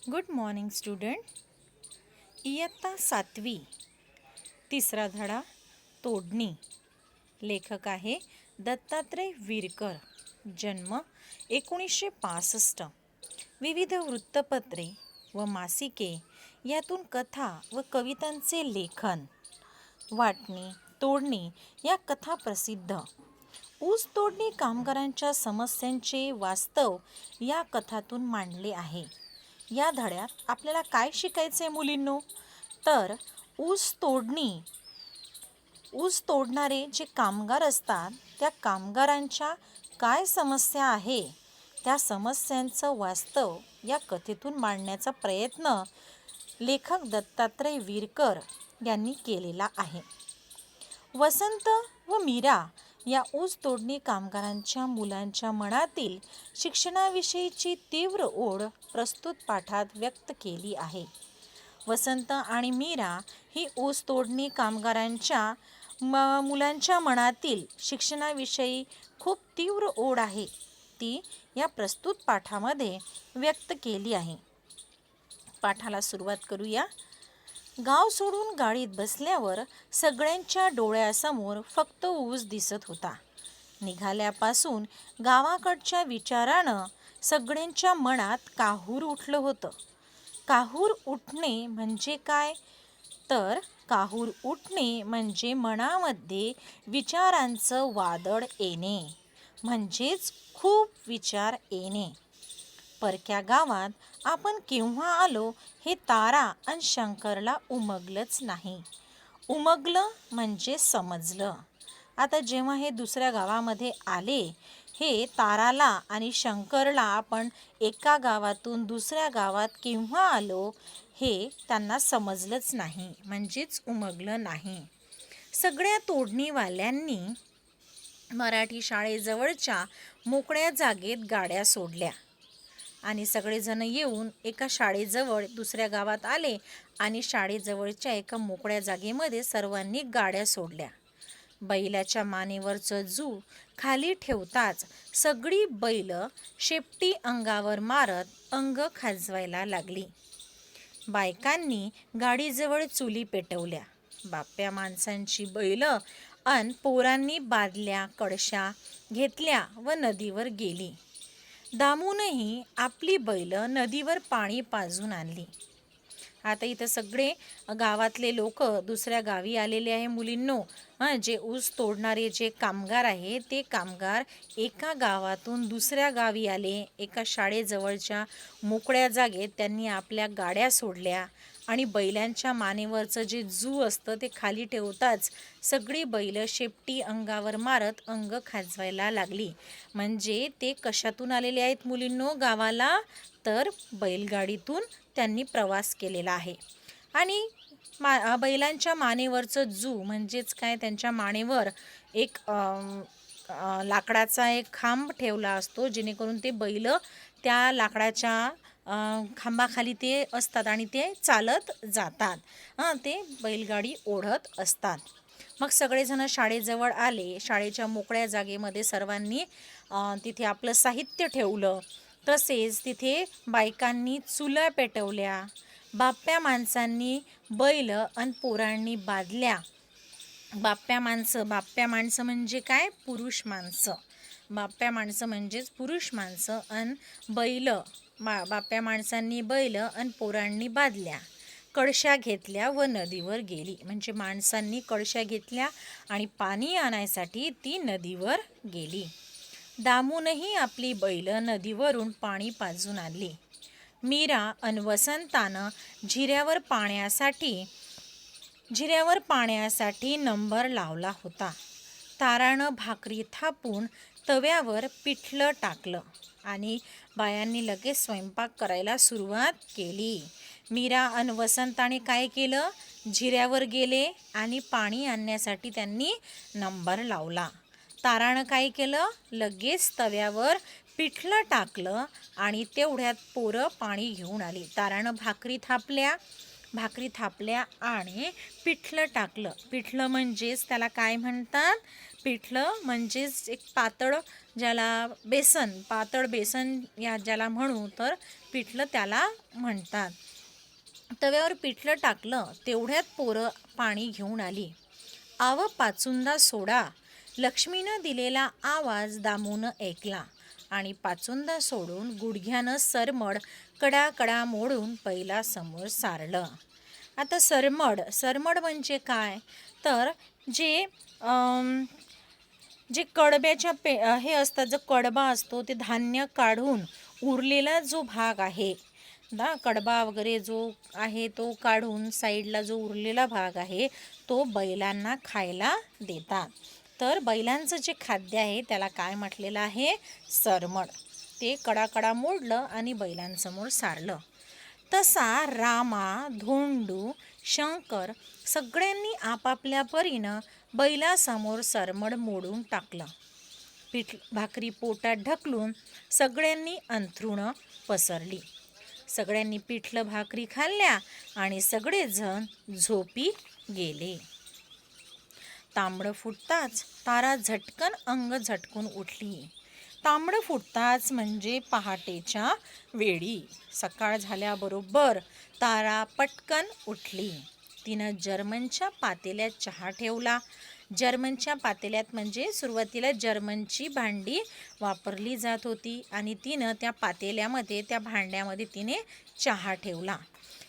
Good morning student. इयत्ता 7वी, तिसरा धडा तोडणी. लेखक आहे दत्तात्रय विरकर. जन्म 1965. विविध वृत्तपत्रे व मासिके यातून कथा व कवितांचे लेखन. वाटणी तोडणी या कथा प्रसिद्ध. ऊस तोडणी कामगारांच्या समस्यांचे वास्तव या कथातून मांडले आहे. या धड्यात आपल्याला काय शिकायचे मुलींनो? तर ऊस तोडणारे जे कामगार असतात त्या कामगारांच्या काय समस्या आहे, त्या समस्यांचं वास्तव या कथेतून मांडण्याचा प्रयत्न लेखक दत्तात्रय विरकर यांनी केलेला आहे. वसंत व मीरा या ऊस तोडणी कामगारांच्या मुलांच्या मनातील शिक्षणाविषयीची तीव्र ओढ प्रस्तुत पाठात व्यक्त केली आहे. वसंत आणि मीरा ही ऊस तोडणी कामगारांच्या मुलांच्या मनातील शिक्षणाविषयी खूप तीव्र ओढ आहे, ती या प्रस्तुत पाठामध्ये व्यक्त केली आहे. पाठाला सुरुवात करूया. गाव सोडून गाडीत बसल्यावर सगळ्यांच्या डोळ्यासमोर फक्त ऊस दिसत होता. निघाल्यापासून गावाकडच्या विचारानं सगळ्यांच्या मनात काहूर उठलं होतं. काहूर उठणे म्हणजे काय? तर काहूर उठणे म्हणजे मनामध्ये विचारांचं वादळ येणे, म्हणजेच खूप विचार येणे. परक्या गावात आपण केव्हा आलो हे तारा आणि शंकरला उमगलंच नाही. उमगलं म्हणजे समजलं. आता जेव्हा हे दुसऱ्या गावामध्ये आले, हे ताराला आणि शंकरला आपण एका गावातून दुसऱ्या गावात केव्हा आलो हे त्यांना समजलंच नाही, म्हणजेच उमगलं नाही. सगळ्या तोडणीवाल्यांनी मराठी शाळेजवळच्या मोकळ्या जागेत गाड्या सोडल्या आणि सगळेजण येऊन एका शाळेजवळ दुसऱ्या गावात आले आणि शाळेजवळच्या एका मोकळ्या जागेमध्ये सर्वांनी गाड्या सोडल्या. बैलाच्या मानेवरचं जू खाली ठेवताच सगळी बैल शेपटी अंगावर मारत अंग खाजवायला लागली. बायकांनी गाडीजवळ चुली पेटवल्या. बाप्या माणसांची बैल अन पोरांनी बादल्या कळशा घेतल्या व नदीवर गेली. दामूनही आपली बैल नदीवर पाणी पाजून आणली. आता इथं सगळे गावातले लोक दुसऱ्या गावी आलेले आहे मुलींनो. जे ऊस तोडणारे जे कामगार आहे ते कामगार एका गावातून दुसऱ्या गावी आले. एका शाळेजवळच्या मोकळ्या जागेत त्यांनी आपल्या गाड्या सोडल्या आणि बैलांच्या मानेवरचं जे जू असतं ते खाली ठेवताच सगळी बैल शेपटी अंगावर मारत अंग खाजवायला लागली. म्हणजे ते कशातून आलेले आहेत मुलींनो गावाला? तर बैलगाडीतून त्यांनी प्रवास केलेला आहे. आणि बैलांच्या मानेवरचं जू म्हणजेच काय, त्यांच्या मानेवर एक लाकडाचा एक खांब ठेवला असतो, जेणेकरून ते बैल त्या लाकडाच्या खांबाखाली ते असतात आणि ते चालत जातात. ते बैलगाडी ओढत असतात. मग सगळेजण शाळेजवळ आले. शाळेच्या मोकळ्या जागेमध्ये सर्वांनी तिथे आपलं साहित्य ठेवलं. तसेच तिथे बायकांनी चुला पेटवल्या. बाप्या माणसांनी बैल आणि पोरांनी बादल्या. बाप्या माणसं म्हणजे काय? पुरुष माणसं. बाप्या माणसं म्हणजेच पुरुष माणसं. आणि बैल बाप्या माणसांनी बैल आणि पोरांनी बादल्या. कळशा घेतल्या व नदीवर गेली. म्हणजे माणसांनी कळशा घेतल्या आणि पाणी आणायसाठी ती नदीवर गेली. दामूनही आपली बैल नदीवरून पाणी पाजून आणली. मीरा अन वसंतानं जिऱ्यावर पाण्यासाठी नंबर लावला होता. तारानं भाकरी थापून तव्यावर पिठलं टाकलं आणि बायांनी लगेच स्वयंपाक करायला सुरुवात केली. मीरा अन वसंताने काय केलं? जिऱ्यावर गेले आणि पाणी आणण्यासाठी त्यांनी नंबर लावला. तारानं काय केलं? लगेच तव्यावर पिठलं टाकलं आणि तेवढ्यात पोरं पाणी घेऊन आली. तारानं भाकरी थापल्या आणि पिठलं टाकलं. पिठलं म्हणजेच त्याला काय म्हणतात? पिठलं म्हणजेच एक पातळ, ज्याला पातळ बेसन या ज्याला म्हणू तर पिठलं त्याला म्हणतात. तव्यावर पिठलं टाकलं, तेवढ्यात पोरं पाणी घेऊन आली. आव पाचुंदा सोडा, लक्ष्मीनं दिलेला आवाज दामून ऐकला आणि पाचुंदा सोडून गुडघ्यानं सरमड कडा मोडून पहिला समोर सारलं. आता सरमड म्हणजे काय तर जे जे कडब्याच्या हे असतात, जो कडबा असतो ते धान्य काढून उरलेला जो भाग आहे कडबा वगैरे जो आहे तो काढून साईडला जो उरलेला भाग आहे तो बैलांना खायला देतात. तर बैलांचं जे खाद्य आहे त्याला काय म्हटलेलं आहे? सरमड. ते कडा मोडलं आणि बैलांसमोर सारलं. तसा रामा, धोंडू, शंकर सगळ्यांनी आपापल्या परीनं बैलासमोर सरमड मोडून टाकलं. भाकरी पोटात ढकलून सगळ्यांनी अंथरुणं पसरली. सगळ्यांनी पिठलं भाकरी खाल्ल्या आणि सगळेजण झोपी गेले. तांबडं फुटताच तारा झटकन अंग झटकून उठली. तांबडं फुटताच म्हणजे पहाटेच्या वेळी. सकाळ झाल्याबरोबर तारा पटकन उठली. तिनं जर्मनच्या पातेल्यात चहा ठेवला. जर्मनच्या पातेल्यात म्हणजे सुरुवातीला जर्मनची भांडी वापरली जात होती आणि तिनं त्या पातेल्यामध्ये, त्या भांड्यामध्ये तिने चहा ठेवला.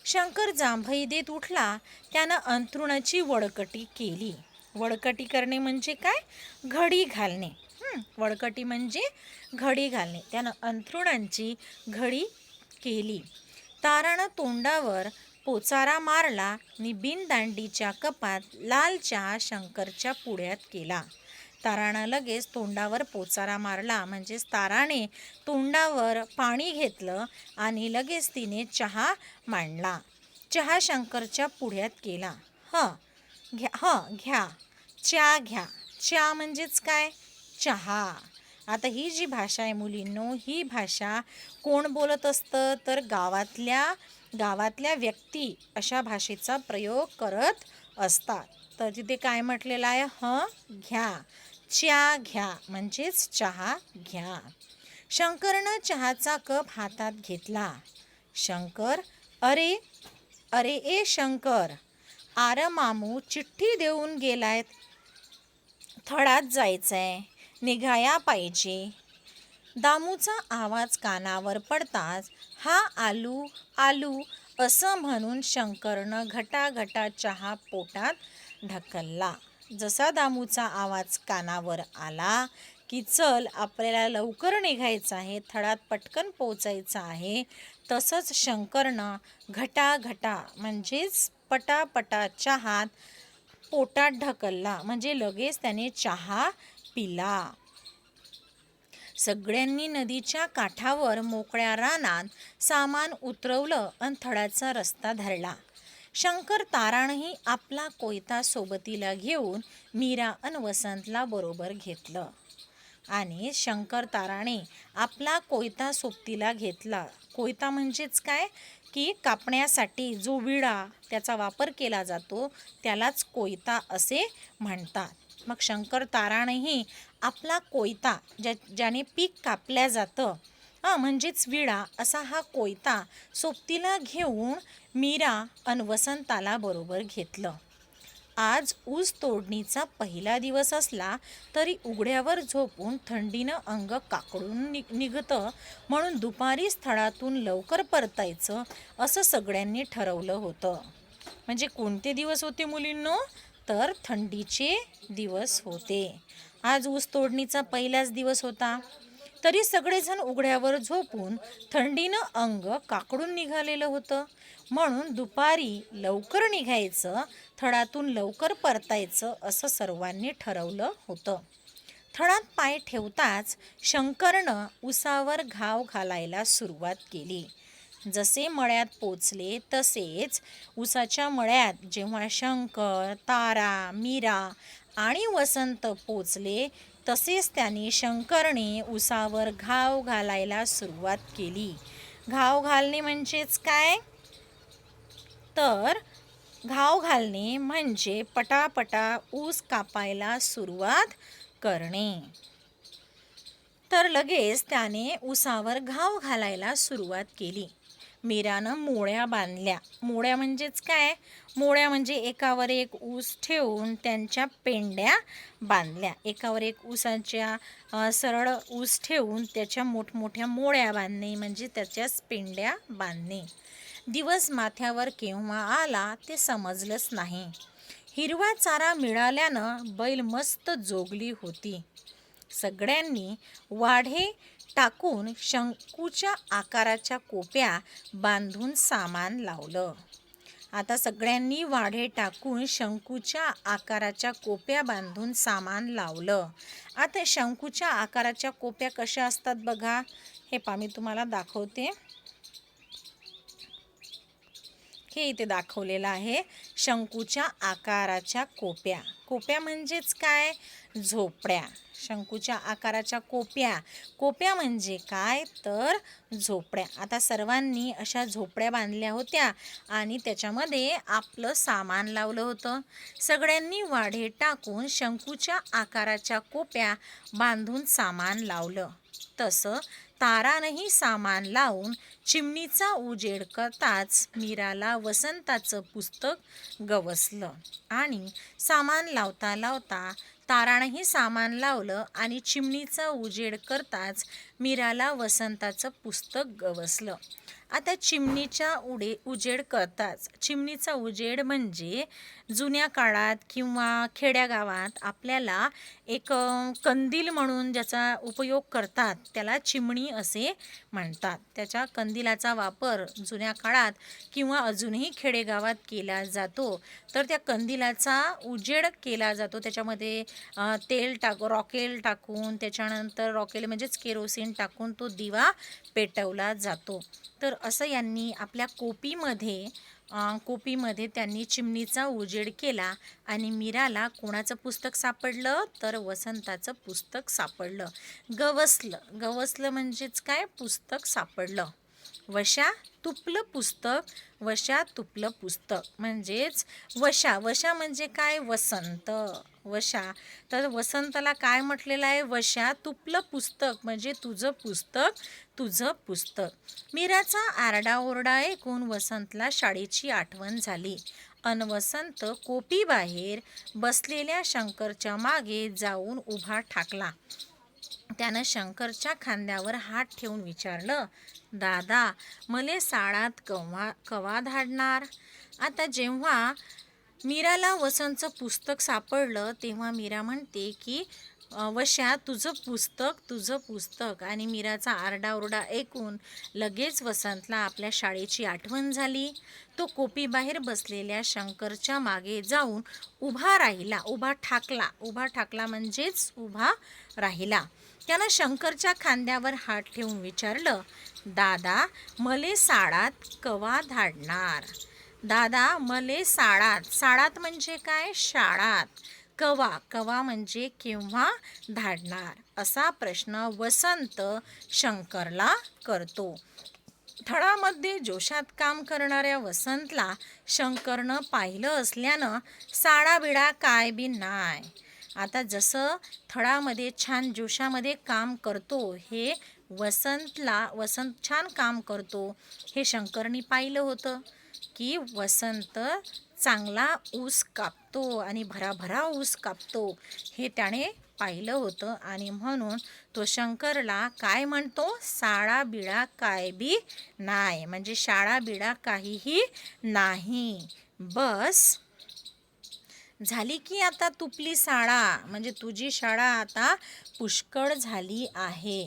शंकर जांभई देत उठला. त्यानं अंथरुणाची वळकटी केली. वळकटी करणे म्हणजे काय? घडी घालणे. वळकटी म्हणजे घडी घालणे. त्यानं अंथरुणांची घडी केली. तारानं तोंडावर पोचारा मारला आणि बिनदांडीच्या कपात लाल चहा शंकरच्या पुढ्यात केला. तारानं लगेच तोंडावर पोचारा मारला म्हणजेच ताराने तोंडावर पाणी घेतलं आणि लगेच तिने चहा मांडला. चहा शंकरच्या पुढ्यात केला. घ्या चहा घ्या. चहा म्हणजेच काय? चहा. आता ही जी भाषा आहे मुलींनो, ही भाषा कोण बोलत असतं तर गावातल्या व्यक्ती अशा भाषेचा प्रयोग करत असतात. तर तिथे काय म्हटलेलं आहे? घ्या. चहा घ्या म्हणजेच चहा घ्या. शंकरनं चहाचा कप हातात घेतला. शंकर, अरे ए शंकर, आर मामू चिठ्ठी देऊन गेलायत. थळात जायचंय, निघाया पाहिजे. दामूचा आवाज कानावर पडताच हा आलू असं म्हणून शंकरनं घटा चहा पोटात ढकलला. जसा दामूचा आवाज कानावर आला की चल आपल्याला लवकर निघायचं आहे, थळात पटकन पोचायचं आहे, तसंच शंकरनं घटा म्हणजेच पटापटा चहात पोटात ढकलला म्हणजे लगेच त्याने चहा पिला. सगळ्यांनी नदीच्या काठावर मोकळ्या रानात सामान उतरवलं आणि थळाचा रस्ता धरला. शंकर तारानंही आपला कोयता सोबतीला घेऊन मीरा अन वसंतला बरोबर घेतलं आणि शंकर ताराने आपला कोयता सोबतीला घेतला. कोयता म्हणजेच काय की कापण्यासाठी जो विळा त्याचा वापर केला जातो त्यालाच कोयता असे म्हणतात. मग शंकर तारानेही आपला कोयता ज्याने पीक कापल्या जातं म्हणजेच विळा असा हा कोयता सोबतीला घेऊन मीरा अन वसंताला बरोबर घेतलं. आज ऊस तोडणीचा पहिला दिवस असला तरी उघड्यावर झोपून थंडीनं अंग काकडून निघतं म्हणून दुपारी स्थळातून लवकर परतायचं असं सगळ्यांनी ठरवलं होतं. म्हणजे कोणते दिवस होते मुलींनो? तर थंडीचे दिवस होते. आज ऊस तोडणीचा पहिलाच दिवस होता तरी सगळेजण उघड्यावर झोपून थंडीनं अंग काकडून निघालेलं होतं म्हणून दुपारी लवकर निघायचं, थळातून लवकर परतायचं असं सर्वांनी ठरवलं होतं. थळात पाय ठेवताच शंकरनं उसावर घाव घालायला सुरुवात केली. जसे मळ्यात पोचले तसेच उसाच्या मळ्यात जेव्हा शंकर, तारा, मीरा आणि वसंत पोचले तसेच त्यांनी शंकरने उसावर घाव घालायला सुरुवात केली. घाव घालणे म्हणजेच काय तर घाव घालणे म्हणजे पटापटा ऊस कापायला सुरुवात करणे. तर लगेच त्याने ऊसावर घाव घालायला सुरुवात केली. मीरानं मोळ्या बांधल्या. मोळ्या म्हणजेच काय? मोळ्या म्हणजे एकावर एक ऊस ठेवून त्यांच्या पेंड्या बांधल्या. एकावर एक ऊसाच्या सरळ ऊस ठेवून त्याच्या मोठमोठ्या मोळ्या बांधणे म्हणजे त्याच्याच पेंड्या बांधणे. दिवस माथ्यावर केव्हा आला ते समजलंच नाही. हिरवा चारा मिळाल्यानं बैल मस्त जोगली होती. सगळ्यांनी वाढे टाकून शंकूच्या आकाराच्या कोप्या बांधून सामान लावलं. आता सगळ्यांनी वाढे टाकून शंकूच्या आकाराच्या कोप्या बांधून सामान लावलं. आता शंकूच्या आकाराच्या कोप्या कशा असतात बघा. हे पहा मी तुम्हाला दाखवते. हे इथे दाखवलेलं आहे शंकूच्या आकाराच्या कोप्या. कोप्या म्हणजेच काय? झोपड्या. शंकूच्या आकाराच्या कोप्या. कोप्या म्हणजे काय? तर झोपड्या. आता सर्वांनी अशा झोपड्या बांधल्या होत्या आणि त्याच्यामध्ये आपलं सामान लावलं होतं. सगळ्यांनी वाढे टाकून शंकूच्या आकाराच्या कोप्या बांधून सामान लावलं. तसं तारानंही सामान लावून चिमणीचा उजेड करताच मीराला वसंताचं पुस्तक गवसलं. आणि सामान लावता लावता तारानंही सामान लावलं आणि चिमणीचा उजेड करताच मीराला वसंताचं पुस्तक गवसलं. आता चिमणीचा उजेड करताच. चिमणीचा उजेड म्हणजे जुन्या काळात किंवा खेड्यागावात आपल्याला एक कंदील म्हणून ज्याचा उपयोग करतात त्याला चिमणी असे म्हणतात. त्याच्या कंदिलाचा वापर जुन्या काळात किंवा अजूनही खेडेगावात केला जातो. तर त्या कंदिलाचा उजेड केला जातो. त्याच्यामध्ये रॉकेल टाकून त्याच्यानंतर रॉकेल म्हणजेच केरोसिन टाकून तो दिवा पेटवला जातो. तर असं यांनी आपल्या कोपीमध्ये त्यांनी चिमणीचा उजेड केला आणि मीराला कोणाचं पुस्तक सापडलं? तर वसंताचं पुस्तक सापडलं. गवसलं म्हणजेच काय? पुस्तक सापडलं. वशा तुपलं पुस्तक म्हणजेच वशा म्हणजे काय? वसंत. वशा तर वसंताला काय म्हटलेलं आहे? वशा तुपलं पुस्तक म्हणजे तुझं पुस्तक. मीराचा आरडाओरडा ऐकून वसंतला शाळेची आठवण झाली. वसंत कोपीबाहेर बसलेल्या शंकरच्या मागे जाऊन उभा ठाकला. त्यानं शंकरच्या खांद्यावर हात ठेवून विचारलं, दादा मले शाळात कवा धाडणार? आता जेव्हा मीराला वसंतचं पुस्तक सापडलं तेव्हा मीरा म्हणते की वशा तुझं पुस्तक. आणि मीराचा आरडाओरडा ऐकून लगेच वसंतला आपल्या शाळेची आठवण झाली. तो कोपीबाहेर बसलेल्या शंकरच्या मागे जाऊन उभा ठाकला म्हणजेच उभा राहिला. त्यानं शंकरच्या खांद्यावर हात ठेवून विचारलं, दादा मले शाळात कवा धाडणार? दादा मले शाळात म्हणजे काय? शाळात. कवा म्हणजे केव्हा धाडणार? असा प्रश्न वसंत शंकरला करतो. थळामध्ये जोशात काम करणाऱ्या वसंतला शंकरनं पाहिलं असल्यानं साडाबिडा काय बी नाय. आता जसं थळामध्ये छान जोशामध्ये काम करतो हे वसंत छान काम करतो हे शंकरनी पाहिलं होतं की वसंत चांगला ऊस कापतो आणि भराभरा ऊस कापतो हे त्याने पाहिलं होतं. आणि म्हणून तो शंकरला काय म्हणतो? शाळाबिळा काय बी नाही म्हणजे शाळाबिळा काहीही नाही. बस झाली की आता तुपली शाळा म्हणजे तुझी शाळा आता पुष्कळ झाली आहे.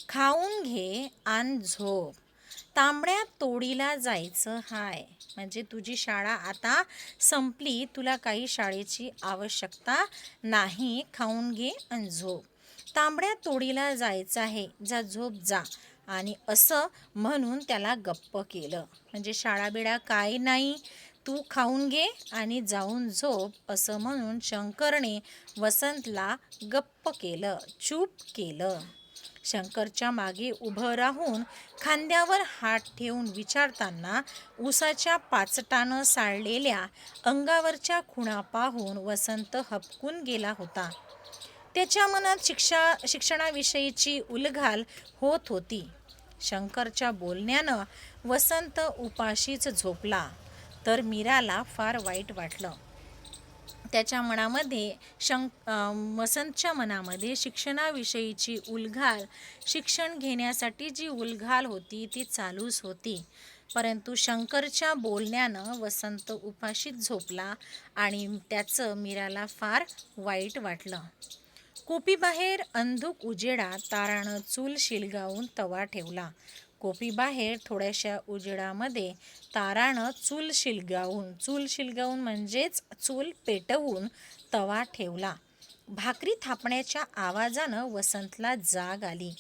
खाऊन घे आणि झोप. तांबड्या तोडीला जायचं हाय म्हणजे तुझी शाळा आता संपली. तुला काही शाळेची आवश्यकता नाही. खाऊन घे आणि झोप. तांबड्या तोडीला जायचं आहे. जा झोप जा. आणि असं म्हणून त्याला गप्प केलं म्हणजे शाळाबिळा काय नाही. तू खाऊन घे आणि जाऊन झोप असं म्हणून शंकरने वसंतला गप्प केलं, चूप केलं. शंकरच्या मागे उभं राहून खांद्यावर हात ठेवून विचारताना ऊसाच्या पाचटानं साळलेल्या अंगावरच्या खुणा पाहून वसंत हबकून गेला होता. त्याच्या मनात शिक्षणाविषयीची उलघाल होत होती. शंकरच्या बोलण्यानं वसंत उपाशीच झोपला, तर मीराला फार वाईट वाटलं. त्याच्या मनामध्ये वसंतच्या मनामध्ये शिक्षणाविषयीची उलघाल, शिक्षण घेण्यासाठी जी उलघाल होती ती चालूच होती. परंतु शंकरच्या बोलण्यानं वसंत उपाशीच झोपला आणि त्याचं मीराला फार वाईट वाटलं. कोपीबाहेर अंधुक उजेडात तारानं चूल शिलगावून तवा ठेवला. कोपीबाहेर थोड्याशा उजेडामध्ये तारानं चूल शिलगावून म्हणजेच चूल पेटवून तवा ठेवला. भाकरी थापण्याच्या आवाजानं वसंतला जाग आली.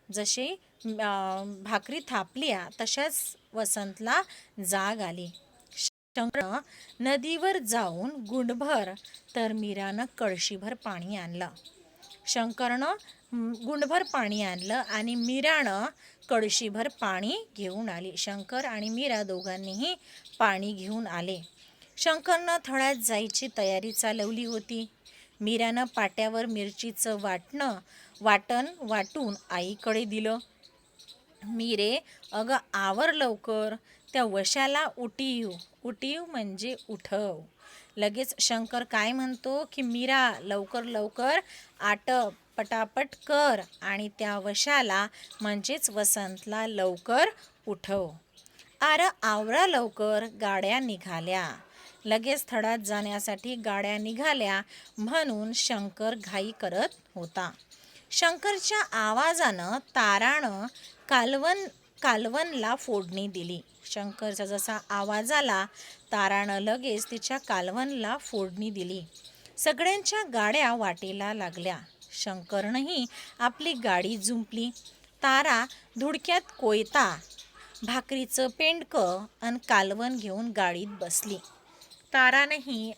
जसे भाकरी थापल्या तशाच वसंतला जाग आली. शंकरनं नदीवर जाऊन गुंडभर तर मीरानं कळशीभर पाणी आणलं. शंकरनं गुंडभर पाणी आणलं आणि मीरानं कळशीभर पाणी घेऊन आली. शंकर आणि मीरा दोघांनीही पाणी घेऊन आले. शंकरनं थळ्यात जायची तयारी चालवली होती. मीरानं पाट्यावर मिरचीचं वाटण वाटून आईकडे दिलं. मीरे, अगं आवर लवकर, त्या वशाला उठीव म्हणजे उठव. लगेच शंकर काय म्हणतो की मीरा लवकर आटप, पटापट कर आणि त्या वशाला म्हणजेच वसंतला लवकर उठव. आवरा लवकर. गाड्या निघाल्या. लगेच थळ्यात जाण्यासाठी गाड्या निघाल्या म्हणून शंकर घाई करत होता. शंकरच्या आवाजानं तारानं कालवनला फोडणी दिली. शंकरचा जसा आवाज आला तारानं लगेच तिच्या कालवनला फोडणी दिली. सगळ्यांच्या गाड्या वाटेला लागल्या. शंकरनंही आपली गाडी जुंपली. तारा धुडक्यात कोयता, भाकरीचं पेंडकं आणि कालवण घेऊन गाडीत बसली. तारानंही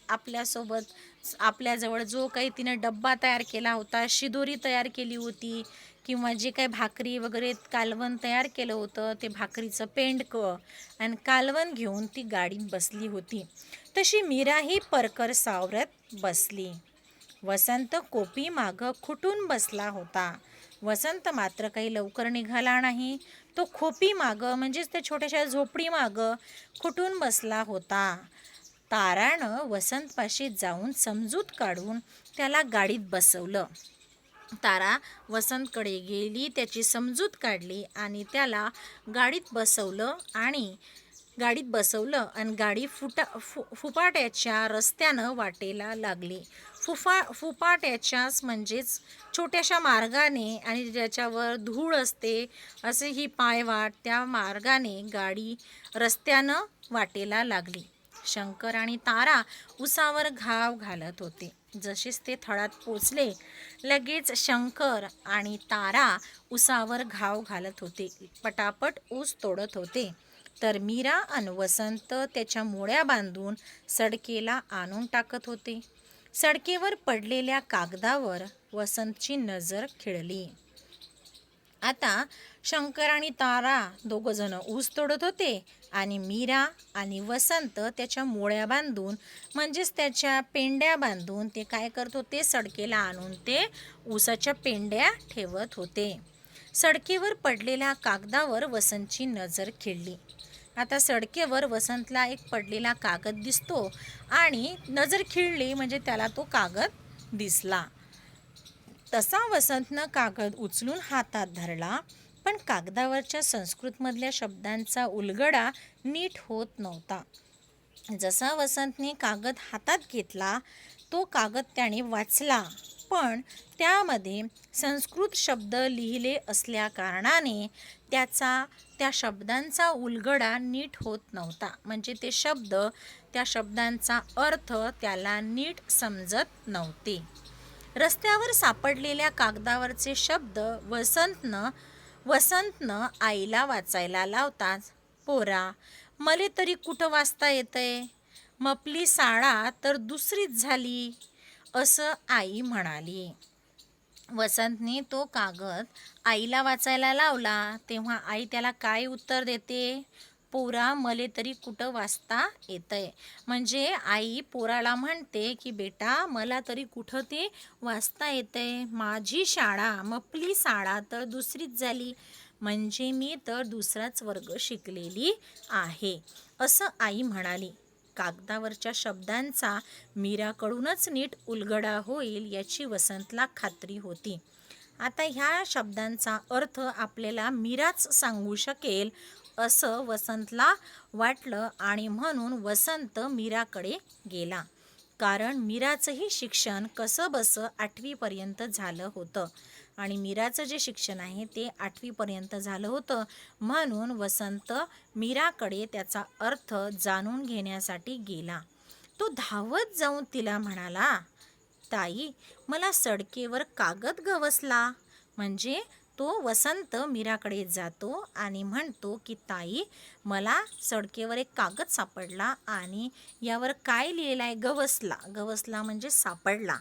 आपल्याजवळ जो काही तिनं डब्बा तयार केला होता, शिदोरी तयार केली होती किंवा जे काही भाकरी वगैरे कालवण तयार केलं होतं ते भाकरीचं पेंडकं आणि कालवण घेऊन ती गाडीत बसली होती. तशी मीराही परकर सावरत बसली. वसंत कोपी मागं खुटून बसला होता. वसंत मात्र काही लवकर निघाला नाही. तो खोपी मागं म्हणजेच त्या छोट्याशा झोपडी मागं खुटून बसला होता. तारानं वसंतपाशी जाऊन समजूत काढून त्याला गाडीत बसवलं. तारा वसंतकडे गेली, त्याची समजूत काढली आणि त्याला गाडीत बसवलं आणि गाडी फुपाट्याच्या रस्त्यानं वाटेला लागली. फुपाट्याच्याच म्हणजेच छोट्याशा मार्गाने आणि ज्याच्यावर धूळ असते असे ही पायवाट, त्या मार्गाने गाडी रस्त्यानं वाटेला लागली. शंकर आणि तारा उसावर घाव घालत होते. जसेच ते थळात पोचले लगेच शंकर आणि तारा उसावर घाव घालत होते, पटापट ऊस तोडत होते. तर मीरा आणि वसंत त्याच्या मोळ्या बांधून सडकेला आणून टाकत होते. सडकेवर पडलेल्या कागदावर वसंतची नजर खिळली. आता शंकर आणि तारा दोघंजण ऊस तोडत होते आणि मीरा आणि वसंत त्याच्या मोळ्या बांधून म्हणजेच त्याच्या पेंड्या बांधून ते काय करत होते, सडकेला आणून ते ऊसाच्या पेंड्या ठेवत होते. सडकेवर पडलेल्या कागदावर वसंतची नजर खिळली. आता सडकेवर वसंतला एक पडलेला कागद दिसतो आणि नजर खिळली म्हणजे त्याला तो कागद दिसला. तसा वसंतनं कागद उचलून हातात धरला, पण कागदावरच्या संस्कृतमधल्या शब्दांचा उलगडा नीट होत नव्हता. जसा वसंतने कागद हातात घेतला तो कागद त्याने वाचला, पण त्यामध्ये संस्कृत शब्द लिहिले असल्या कारणाने त्या शब्दांचा उलगडा नीट होत नव्हता. म्हणजे ते शब्द, त्या शब्दांचा अर्थ त्याला नीट समजत नव्हते. रस्त्यावर सापडलेल्या कागदावरचे शब्द वसंतनं आईला वाचायला लावताच, पोरा, मले तरी कुठं वाचता येतंय, मपली शाळा तर दुसरीच झाली, असं आई म्हणाली. वसंतने तो कागद आईला वाचायला लावला तेव्हा आई त्याला काय उत्तर देते, पोरा मले तरी कुठं वाचता येतंय. म्हणजे आई पोराला म्हणते की बेटा मला तरी कुठं ते वाचता येतंय. माझी शाळा मपली शाळा तर दुसरीच झाली. म्हणजे मी तर दुसराच वर्ग शिकलेली आहे, असं आई म्हणाली. कागदावरच्या शब्दांचा मीराकडूनच नीट उलगडा होईल याची वसंतला खात्री होती. आता ह्या शब्दांचा अर्थ आपल्याला मीराच सांगू शकेल असं वसंतला वाटलं आणि म्हणून वसंत मीराकडे गेला. कारण मीराचंही शिक्षण कसंबसं 8वीपर्यंत झालं होतं आणि मीराचं जे शिक्षण आहे ते 8वीपर्यंत झालं होतं. म्हणून वसंत मीराकडे त्याचा अर्थ जाणून घेण्यासाठी गेला. तो धावत जाऊन तिला म्हणाला, ताई मला सडकेवर कागद गवसला. म्हणजे तो वसंत मीराकडे जातो आणि म्हणतो की ताई मला सडकेवर एक कागद सापडला आणि यावर काय लिहिलं आहे, गवसला. गवसला म्हणजे सापडला.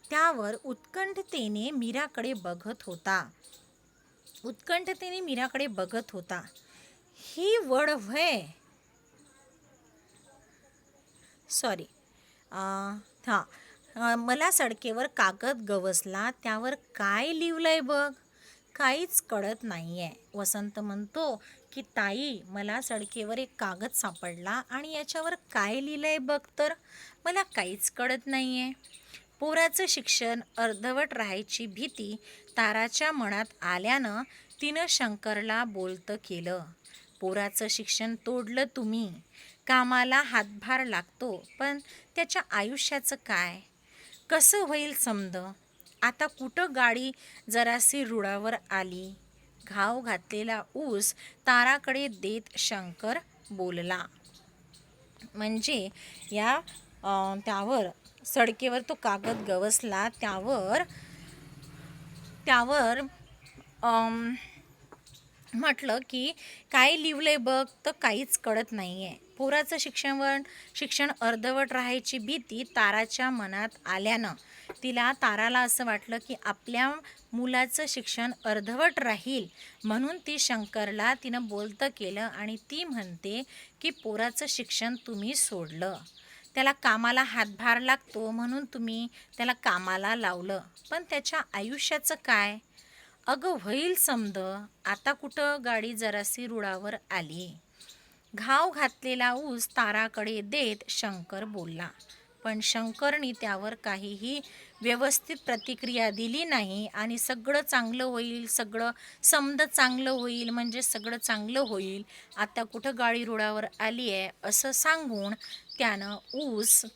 त्यावर उत्कंठतेने मीराकडे बघत होता. उत्कंठतेने मीराकडे बघत होता. ही वड व्हय. सॉरी मला सडकेवर कागद गवसला, त्यावर काय लिहिलंय बघ. काहीच कळत नाही आहे. वसंत म्हणतो की ताई मला सडकेवर एक कागद सापडला आणि याच्यावर काय लिहिलंय बघ तर, मला काहीच कळत नाही आहे. पोराचं शिक्षण अर्धवट राहायची भीती ताराच्या मनात आल्यानं तिनं शंकरला बोलतं केलं. पोराचं शिक्षण तोडलं तुम्ही. कामाला हातभार लागतो, पण त्याच्या आयुष्याचं काय? कसं होईल समद? आता कुठं गाडी जरासी रुळावर आली. घाव घातलेला ऊस ताराकडे देत शंकर बोलला. म्हणजे त्यावर सडकेवर तो कागद गवसला, त्यावर म्हटलं की काय लिहिलंय बघ, तर काहीच कळत नाही आहे. पोराचं शिक्षण अर्धवट राहायची भीती ताराच्या मनात आल्यानं ताराला असं वाटलं की आपल्या मुलाचं शिक्षण अर्धवट राहील, म्हणून ती शंकरला तिनं बोलतं केलं आणि ती म्हणते की पोराचं शिक्षण तुम्ही सोडलं. त्याला कामाला हातभार लागतो म्हणून तुम्ही त्याला कामाला लावलं, पण त्याच्या आयुष्याचं काय? अगं होईल समद. आता कुठं गाडी जरासी रुळावर आली. घाव घातलेला ऊस ताराकडे देत शंकर बोलला. पण शंकरनी त्यावर काहीही व्यवस्थित प्रतिक्रिया दिली नाही आणि सगळं चांगलं होईल, सगळं समद चांगलं होईल म्हणजे सगळं चांगलं होईल, आता कुठं गाडी रुळावर आली आहे असं सांगून त्यानं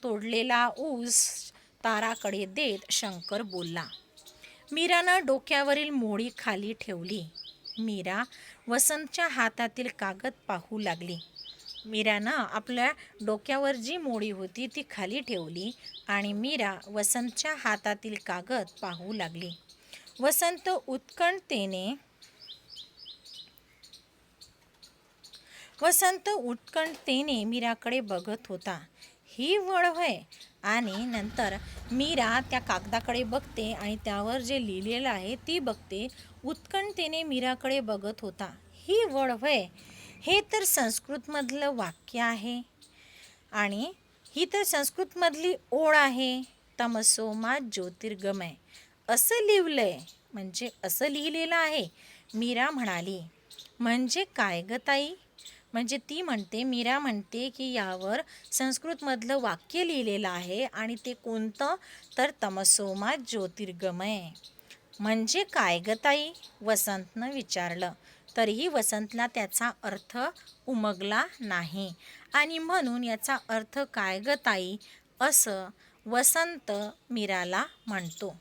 तोडलेला ऊस ताराकडे देत शंकर बोलला. मीरानं डोक्यावरील मोळी खाली ठेवली. मीरा वसंतच्या हातातील कागद पाहू लागली. मीरानं आपल्या डोक्यावर जी मोळी होती ती खाली ठेवली आणि मीरा वसंतच्या हातातील कागद पाहू लागली. वसंत उत्कंठतेने मीराकडे बघत होता. ही वळ होय. आणि नंतर मीरा त्या कागदाकडे बघते आणि त्यावर जे लिहिलेलं आहे ती बघते. उत्कंठतेने मीराकडे बघत होता. ही वळ होय. हे तर संस्कृतमधलं वाक्य आहे आणि ही तर संस्कृतमधली ओळ आहे. तमसो मा ज्योतिर्गमय असं लिहिलंय, म्हणजे असं लिहिलेलं आहे. मीरा म्हणाली, म्हणजे काय ग ताई? म्हणजे मीरा म्हणते की यावर संस्कृतमधलं वाक्य लिहिलेलं आहे आणि ते कोणतं, तर तमसोमा ज्योतिर्गमय. म्हणजे काय ग ताई? वसंतनं विचारलं. तरीही वसंतला त्याचा अर्थ उमगला नाही आणि म्हणून याचा अर्थ काय ग ताई असं वसंत मीराला म्हणतो.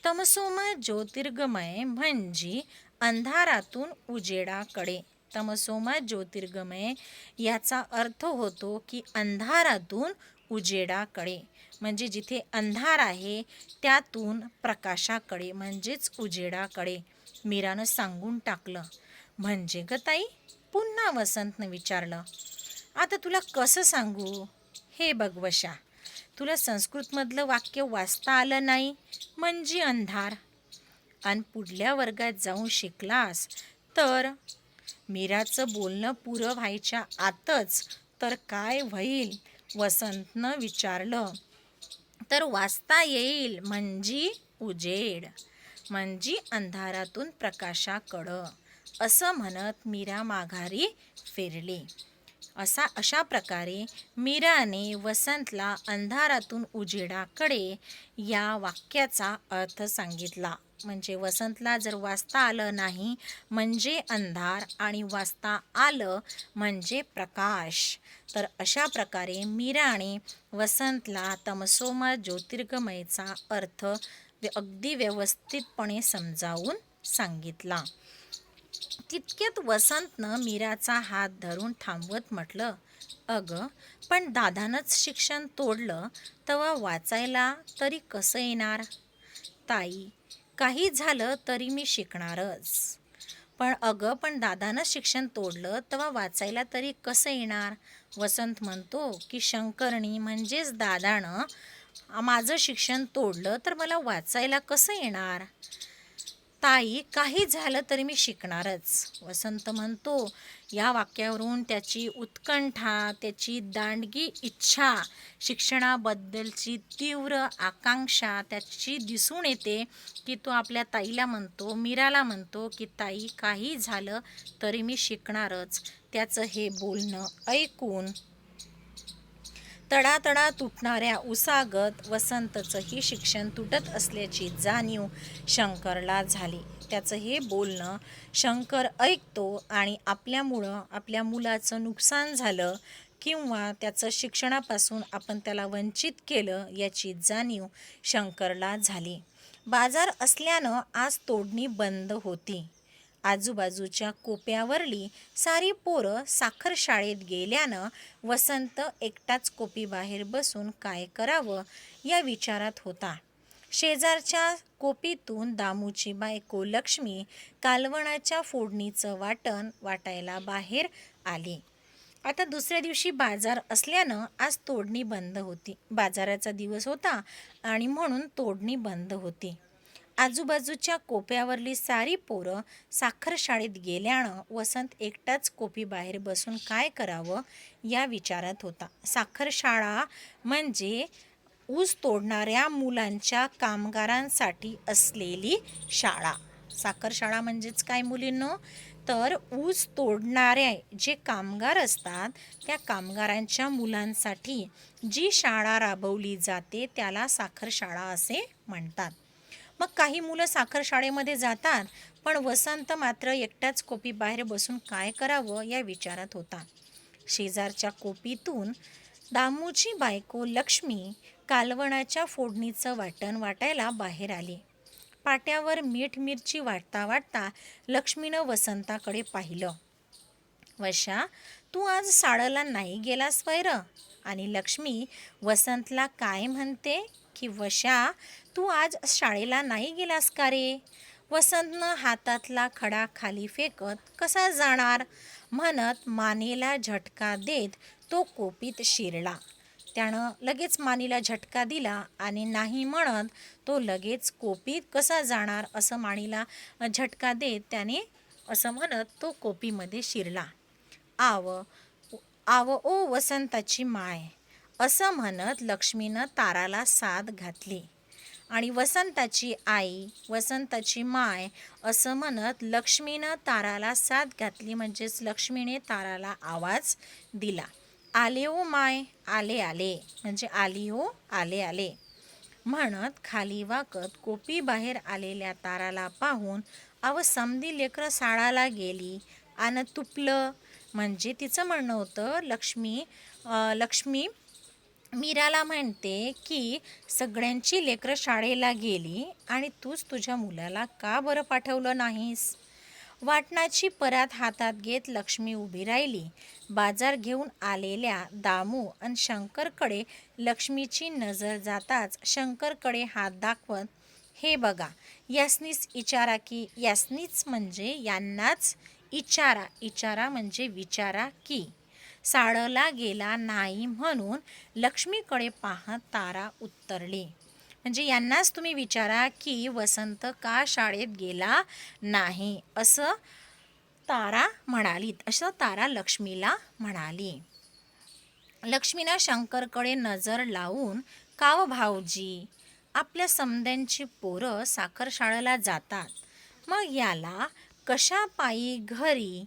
तमसोमा ज्योतिर्गमय म्हणजे अंधारातून उजेडाकडे. तमसोमा ज्योतिर्गमय याचा अर्थ होतो की अंधारातून उजेडाकडे, म्हणजे जिथे अंधार आहे त्यातून प्रकाशाकडे म्हणजेच उजेडाकडे. मीरानं सांगून टाकलं. म्हणजे ग ताई? पुन्हा वसंतनं विचारलं. आता तुला कसं सांगू? हे बघ वशा, तुला संस्कृतमधलं वाक्य वाचता आलं नाही म्हणजे अंधार, आणि पुढल्या वर्गात जाऊन शिकलास तर मीराचं बोलणं पुरं व्हायच्या आतच तर काय होईल वसंतनं विचारलं. तर वाचता येईल म्हणजे उजेड, म्हणजे अंधारातून प्रकाशाकडं, असं म्हणत मीरा माघारी फिरली. अशा प्रकारे मीराने वसंतला अंधारातून उजेडाकडे या वाक्याचा अर्थ सांगितला. म्हणजे वसंतला जर वाचता आलं नाही म्हणजे अंधार आणि वाचता आलं म्हणजे प्रकाश. तर अशा प्रकारे मीराने वसंतला तमसोमा ज्योतिर्गमयचा अर्थ अगदी व्यवस्थितपणे समजावून सांगितला. तितक्यात वसंतनं मीराचा हात धरून थांबवत म्हटलं, अगं पण दादानंच शिक्षण तोडलं तेव्हा वाचायला तरी कसं येणार? ताई, काही झालं तरी मी शिकणारच. पण दादानं शिक्षण तोडलं तेव्हा वाचायला तरी कसं येणार? वसंत म्हणतो की शंकरनी म्हणजेच दादानं माझं शिक्षण तोडलं तर मला वाचायला कसं येणार? ताई, काही झालं तरी मी शिकणारच. वसंत म्हणतो. या वाक्यावरून त्याची उत्कंठा, त्याची दांडगी इच्छा, शिक्षणाबद्दलची तीव्र आकांक्षा त्याची दिसून येते की तो आपल्या ताईला म्हणतो, मीराला म्हणतो की ताई, काही झालं तरी मी शिकणारच. त्याचं हे बोलणं ऐकून तडातडा तुटणाऱ्या उसागत वसंतचंही शिक्षण तुटत असल्याची जाणीव शंकरला झाली. त्याचं हे बोलणं शंकर ऐकतो आणि आपल्यामुळं आपल्या मुलाचं नुकसान झालं किंवा त्याचं शिक्षणापासून आपण त्याला वंचित केलं याची जाणीव शंकरला झाली. बाजार असल्यानं आज तोडणी बंद होती. आजूबाजूच्या कोप्यावरली सारी पोरं साखर शाळेत गेल्यानं वसंत एकटाच कोपीबाहेर बसून काय करावं या विचारात होता. शेजारच्या कोपीतून दामूची बायको लक्ष्मी कालवणाच्या फोडणीचं वाटण वाटायला बाहेर आली. आता दुसऱ्या दिवशी बाजार असल्यानं आज तोडणी बंद होती. बाजाराचा दिवस होता आणि म्हणून तोडणी बंद होती. आजूबाजूच्या कोप्यावरली सारी पोरं साखर शाळेत गेल्यानं वसंत एकटाच कोपी बाहेर बसून काय करावं या विचारात होता. साखर शाळा म्हणजे ऊस तोडणाऱ्या मुलांच्या कामगारांसाठी असलेली शाळा. साखर शाळा म्हणजेच काय मुलींनो? तर ऊस तोडणारे जे कामगार असतात त्या कामगारांच्या मुलांसाठी जी शाळा राबवली जाते त्याला साखर शाळा असे म्हणतात. मग काही मुलं साखर शाळेमध्ये जातात, पण वसंत मात्र एकटाच कोपी बाहेर बसून काय करावं या विचारात होता. शेजारच्या कोपीतून दामूची बायको लक्ष्मी कालवणाच्या फोडणीचं वाटण वाटायला बाहेर आली. पाट्यावर मीठ मिरची वाटता वाटता लक्ष्मीनं वसंताकडे पाहिलं. वशा, तू आज शाळेला नाही गेलास वैर? आणि लक्ष्मी वसंतला काय म्हणते की वशा, तू आज शाळेला नाही गेलास का रे? वसंतनं हातातला खडा खाली फेकत कसा जाणार म्हणत मानेला झटका देत तो कोपीत शिरला. त्यानं लगेच मानेला झटका दिला आणि नाही म्हणत तो लगेच कोपीत कसा जाणार असं मानेला झटका देत त्याने असं म्हणत तो कोपीमध्ये शिरला. आव आव ओ वसंताची माय, असं म्हणत लक्ष्मीनं ताराला साद घातली. आणि वसंताची आई, वसंताची माय असं म्हणत लक्ष्मीनं ताराला साद घातली. म्हणजेच लक्ष्मीने ताराला आवाज दिला. आले ओ माय, आले आले, म्हणजे आली हो, आले आले म्हणत खाली वाकत कोपी बाहेर आलेल्या ताराला पाहून अव समधी लेकरं शाळाला गेली आणि तुपलं. म्हणजे तिचं म्हणणं होतं लक्ष्मी मीराला म्हणते की सगळ्यांची लेकरं शाळेला गेली आणि तूच तुझ्या मुलाला का बरं पाठवलं नाहीस? वाटणाची परात हातात घेत लक्ष्मी उभी राहिली. बाजार घेऊन आलेल्या दामू आणि शंकरकडे लक्ष्मीची नजर जाताच शंकरकडे हात दाखवत, हे बघा, यासनीच इचारा की, यासनीच म्हणजे यांनाच इचारा, इचारा म्हणजे विचारा की. शाळेला गेला नाही म्हणून लक्ष्मीकडे पाहत तारा उत्तरली. म्हणजे यांनाच तुम्ही विचारा की वसंत का शाळेत गेला नाही, असं तारा म्हणालीत, असं तारा लक्ष्मीला म्हणाली. लक्ष्मीनं शंकरकडे नजर लावून, का व भाऊजी, आपल्या समद्यांची पोरं साखरशाळेला जातात, मग याला कशा पायी घरी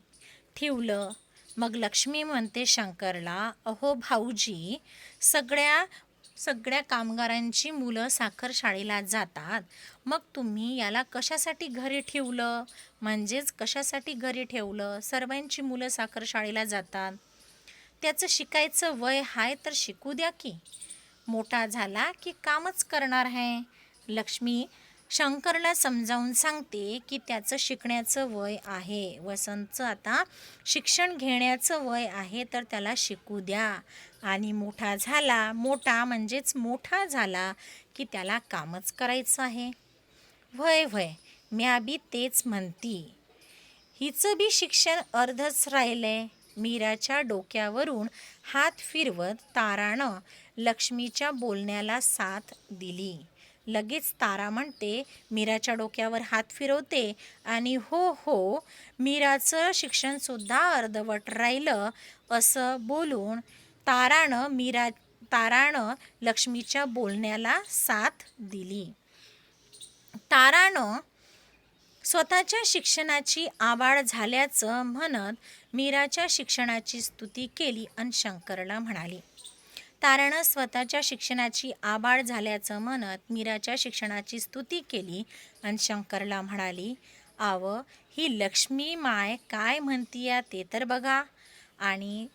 ठेवलं? मग लक्ष्मी म्हणते शंकरला, अहो भाऊजी, सगळ्या कामगारांची मुलं साखरशाळेला जातात, मग तुम्ही याला कशासाठी घरी ठेवलं? म्हणजेच कशासाठी घरी ठेवलं? सर्वांची मुलं साखरशाळेला जातात, त्याचं शिकायचं वय आहे तर शिकू द्या की, मोठा झाला की कामच करणार आहे. लक्ष्मी शंकरला समजावून सांगते की त्याचं शिकण्याचं वय आहे, वसंतचं आता शिक्षण घेण्याचं वय आहे, तर त्याला शिकू द्या. आणि मोठा म्हणजेच मोठा झाला की त्याला कामच करायचं आहे. वय म्या बी तेच म्हणती, हिचं बी शिक्षण अर्धच राहिलंय. मीराच्या डोक्यावरून हात फिरवत तारानं लक्ष्मीच्या बोलण्याला साथ दिली. लगेच तारा म्हणते, मीराच्या डोक्यावर हात फिरवते आणि हो, मीराचं शिक्षणसुद्धा अर्धवट राहिलं असं बोलून तारानं लक्ष्मीच्या बोलण्याला साथ दिली. तारानं स्वतःच्या शिक्षणाची आवाड झाल्याचं म्हणत मीराच्या शिक्षणाची स्तुती केली आणि शंकरला म्हणाली. तारानं स्वतःच्या शिक्षणाची आबाळ झाल्याचं म्हणत मीराच्या शिक्षणाची स्तुती केली आणि शंकरला म्हणाली, आव ही लक्ष्मी माय काय म्हणतीया ते तर बघा. आणि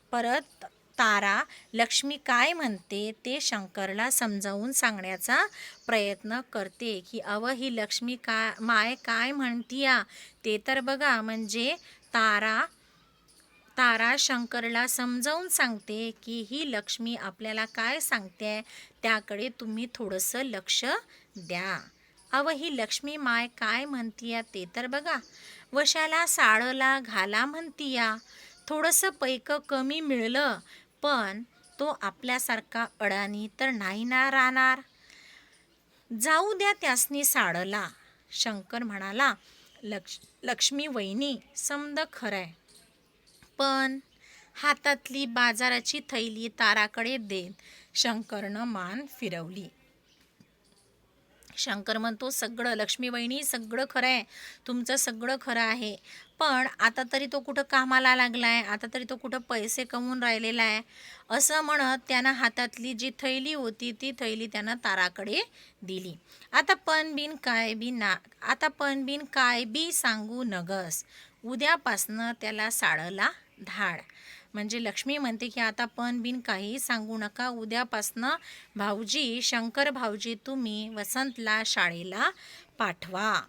परत तारा लक्ष्मी काय म्हणते ते शंकरला समजावून सांगण्याचा प्रयत्न करते की अव ही लक्ष्मी माय काय म्हणतीया ते तर बघा. म्हणजे तारा शंकरला समजावून सांगते की ही लक्ष्मी आपल्याला काय सांगते त्याकडे तुम्ही थोडंसं लक्ष द्या. अव ही लक्ष्मी माय काय म्हणतीया ते तर बघा. वशाला साळला घाला म्हणतीया. थोडंसं पैक कमी मिळलं पण तो आपल्यासारखा अडाणी तर नाही ना राहणार. जाऊ द्या त्यासनी साळला. शंकर म्हणाला, लक्ष्मी वहिनी समद खरंय, पण हातातली बाजाराची थैली ताराकडे देत शंकरनं मान फिरवली. शंकर म्हणतो, सगळं लक्ष्मी वहिनी सगळं खरं आहे, तुमचं सगळं खरं आहे, पण आता तरी तो कुठं कामाला लागलाय, आता तरी तो कुठं पैसे कमवून राहिलेला आहे. असं म्हणत त्यानं हातातली जी थैली होती ती थैली त्यानं ताराकडे दिली. आता पण बिन काय बी सांगू नगस, उद्यापासनं त्याला साळला धाड. म्हणजे लक्ष्मी म्हणते की आता पण बिन काही सांगू नका, उद्यापासनं शंकर भाऊजी तुम्ही वसंतला शाळेला पाठवा.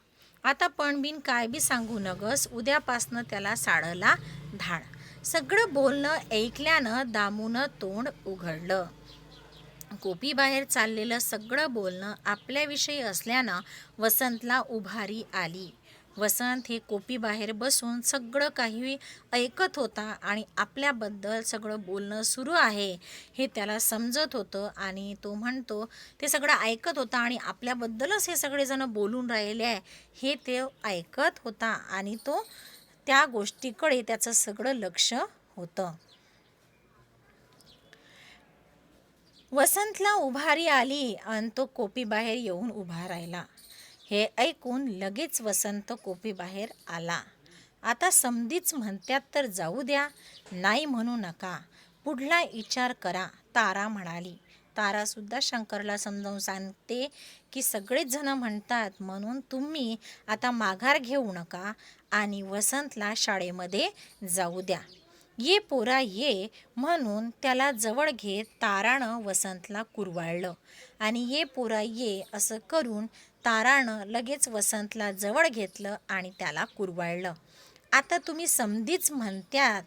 आता पण बिन काय बी सांगू नगस, उद्यापासनं त्याला साळला धाड. सगळं बोलणं ऐकल्यानं दामूनं तोंड उघडलं. कोपी बाहेर चाललेलं सगळं बोलणं आपल्याविषयी असल्यानं वसंतला उभारी आली. वसंत हे कोपी बाहेर बसून सगळं काही ऐकत होता आणि आपल्याबद्दल सगळं बोलणं सुरू आहे हे त्याला समजत होतं. आणि तो म्हणतो, ते सगळं ऐकत होता आणि आपल्याबद्दलच हे सगळेजण बोलून राहिले आहे हे ते ऐकत होता आणि तो त्या गोष्टीकडे त्याचं सगळं लक्ष होतं. वसंतला उभारी आली आणि तो कोपी बाहेर येऊन उभा राहिला. हे ऐकून लगेच वसंत कोपी बाहेर आला. आता समधीच म्हणत्यात तर जाऊ द्या, नाही म्हणू नका, पुढला विचार करा, तारा म्हणाली. तारासुद्धा शंकरला समजावून सांगते की सगळेच जण म्हणतात म्हणून तुम्ही आता माघार घेऊ नका आणि वसंतला शाळेमध्ये जाऊ द्या. ये पोरा ये म्हणून त्याला जवळ घेत तारानं वसंतला कुरवाळलं आणि ये पोरा ये असं करून तारानं लगेच वसंतला जवळ घेतलं आणि त्याला कुरवाळलं. आता तुम्ही समधीच म्हणत्यात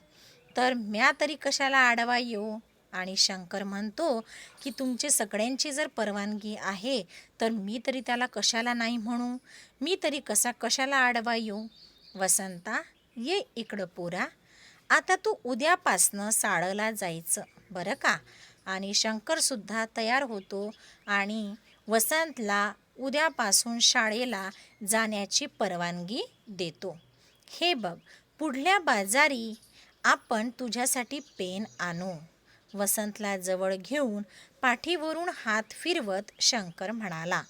तर म्या तरी कशाला आडवा येऊ? आणि शंकर म्हणतो की तुमची सगळ्यांची जर परवानगी आहे तर मी तरी त्याला कशाला नाही म्हणू, मी तरी कशाला आडवा येऊ? वसंता ये इकडं पोरा, आता तू उद्यापासनं साळला जायचं बरं का. आणि शंकरसुद्धा तयार होतो आणि वसंतला उद्यापासून शाळेला जाण्याची परवानगी देतो. हे बघ, पुढल्या बाजारी आपण तुझ्यासाठी पेन आणू. वसंतला जवळ घेऊन पाठीवरून हात फिरवत शंकर म्हणाला.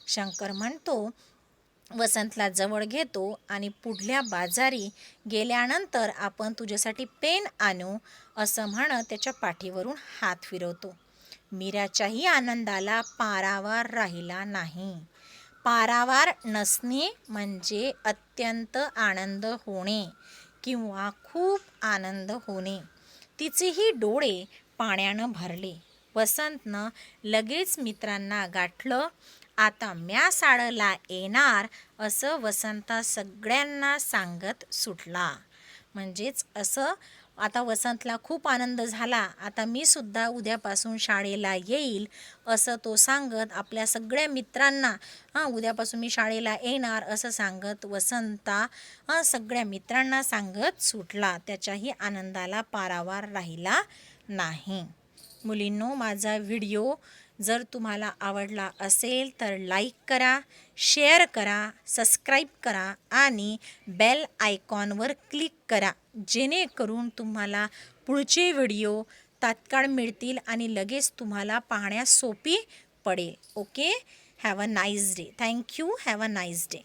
शंकर म्हणतो, वसंतला जवळ घेतो आणि पुढल्या बाजारी गेल्यानंतर आपण तुझ्यासाठी पेन आणू असं म्हणत त्याच्या पाठीवरून हात फिरवतो. मीराच्याही आनंदाला पारावार राहिला नाही. पारावार नसणे म्हणजे अत्यंत आनंद होणे किंवा खूप आनंद होणे. तिचेही डोळे पाण्यानं भरले. वसंतनं लगेच मित्रांना गाठलं. आता म्या शाळेला येणार असं वसंता सगळ्यांना सांगत सुटला. म्हणजेच असं आता वसंतला खूप आनंद झाला. आता मी सुद्धा उद्यापासून शाळेला येईल असं तो सांगत आपल्या सगळ्या मित्रांना उद्यापासून मी शाळेला येणार असं सांगत वसंता सगळ्या मित्रांना सांगत सुटला. त्याच्याही आनंदाला पारावार राहिला नाही. मुलींनो, माझा व्हिडिओ जर तुम्हाला आवडला असेल तर लाईक करा, शेअर करा, सबस्क्राईब करा आणि बेल आयकॉनवर क्लिक करा, जेणेकरून तुम्हाला पुढचे व्हिडिओ तात्काळ मिळतील आणि लगेच तुम्हाला पाहण्यास सोपी पडेल. Okay, have a nice day. Thank you. Have a nice day.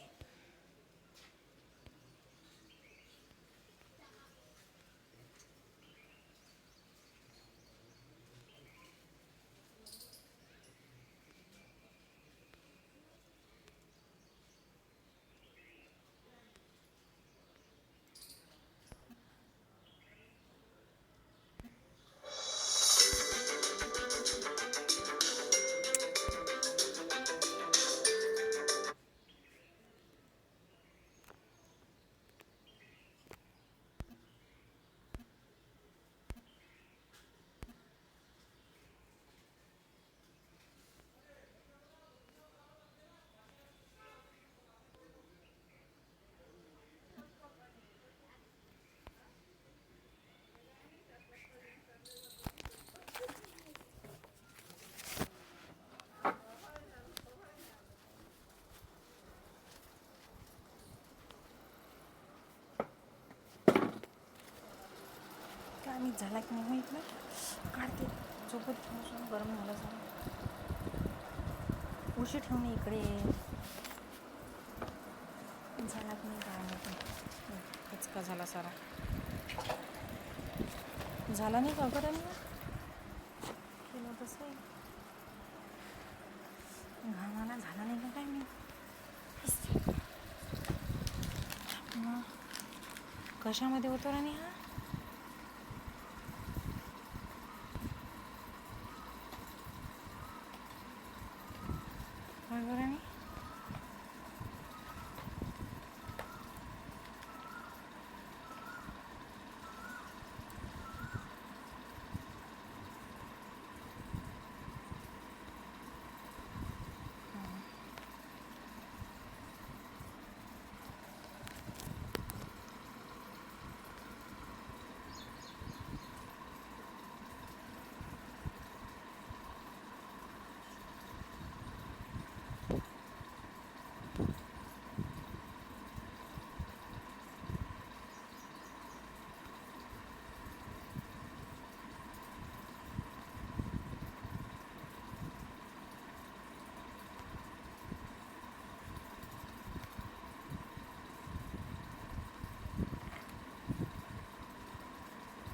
काय मी झाला की नाही माहीत नाही. काढते झोपत ठेवून गरम झालं झालं. उशी ठेवणे इकडे झाला की नाही काय माहिती. कचका झाला सारा. झाला नाही का गरम केलं तसं घामाला झाला नाही का काय मी कशामध्ये होतो राणी हा.